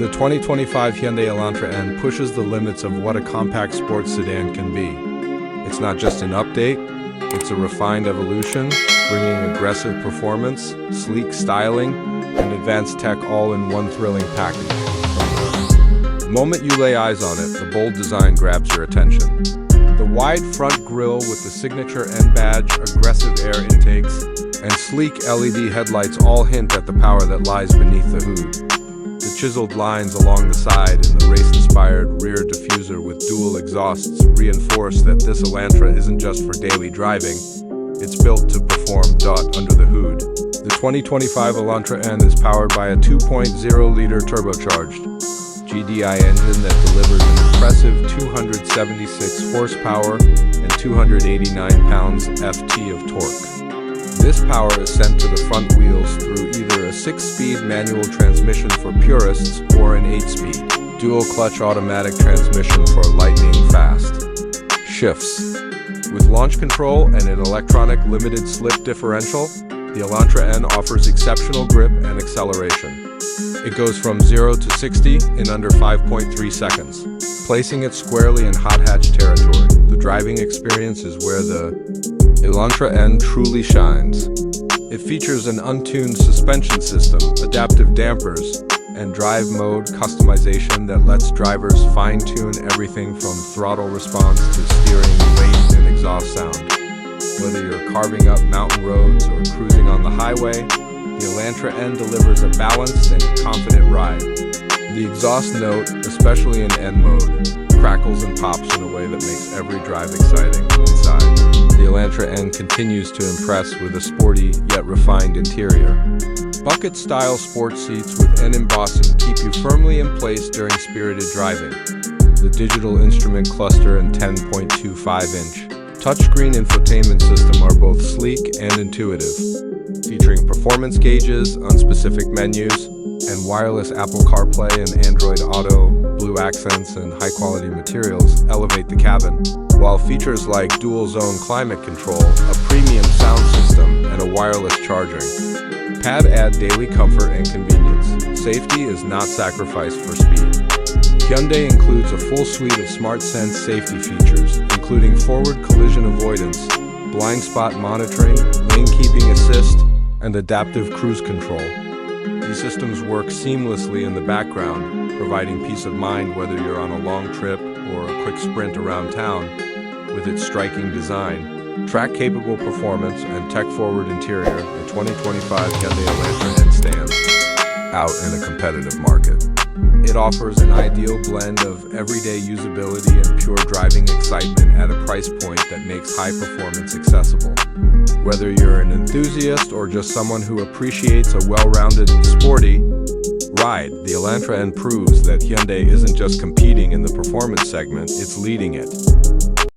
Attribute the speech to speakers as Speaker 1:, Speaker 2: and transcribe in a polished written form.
Speaker 1: The 2025 Hyundai Elantra N pushes the limits of what a compact sports sedan can be. It's not just an update, it's a refined evolution, bringing aggressive performance, sleek styling, and advanced tech all in one thrilling package. The moment you lay eyes on it, the bold design grabs your attention. The wide front grille with the signature N badge, aggressive air intakes, and sleek LED headlights all hint at the power that lies beneath the hood. The chiseled lines along the side and the race-inspired rear diffuser with dual exhausts reinforce that this Elantra isn't just for daily driving, it's built to perform. Under the hood, the 2025 Elantra N is powered by a 2.0-liter turbocharged GDI engine that delivers an impressive 276 horsepower and 289 pounds-ft of torque. This power is sent to the front wheels through either a 6-speed manual transmission for purists or an 8-speed dual-clutch automatic transmission for lightning-fast shifts. With launch control and an electronic limited slip differential, the Elantra N offers exceptional grip and acceleration. It goes from 0 to 60 in under 5.3 seconds, placing it squarely in hot hatch territory. The driving experience is where the Elantra N truly shines. It features an untuned suspension system, adaptive dampers, and drive mode customization that lets drivers fine-tune everything from throttle response to steering, weight, and exhaust sound. Whether you're carving up mountain roads or cruising on the highway, the Elantra N delivers a balanced and confident ride. The exhaust note, especially in N mode, crackles and pops in a way that makes every drive exciting. Inside, the Elantra N continues to impress with a sporty yet refined interior. Bucket-style sports seats with N embossing keep you firmly in place during spirited driving. The digital instrument cluster and 10.25-inch touchscreen infotainment system are both sleek and intuitive, featuring performance gauges on specific menus, and wireless Apple CarPlay and Android Auto, blue accents, and high-quality materials elevate the cabin, while features like dual-zone climate control, a premium sound system, and a wireless charging pad add daily comfort and convenience. Safety is not sacrificed for speed. Hyundai includes a full suite of SmartSense safety features, including forward collision avoidance, blind spot monitoring, lane keeping assist, and adaptive cruise control. These systems work seamlessly in the background, providing peace of mind whether you're on a long trip or a quick sprint around town. With its striking design, track-capable performance, and tech-forward interior, the 2025 Hyundai Elantra N stands out in a competitive market. It offers an ideal blend of everyday usability and pure driving excitement at a price point that makes high performance accessible. Whether you're an enthusiast or just someone who appreciates a well-rounded, sporty ride, the Elantra N proves that Hyundai isn't just competing in the performance segment, it's leading it.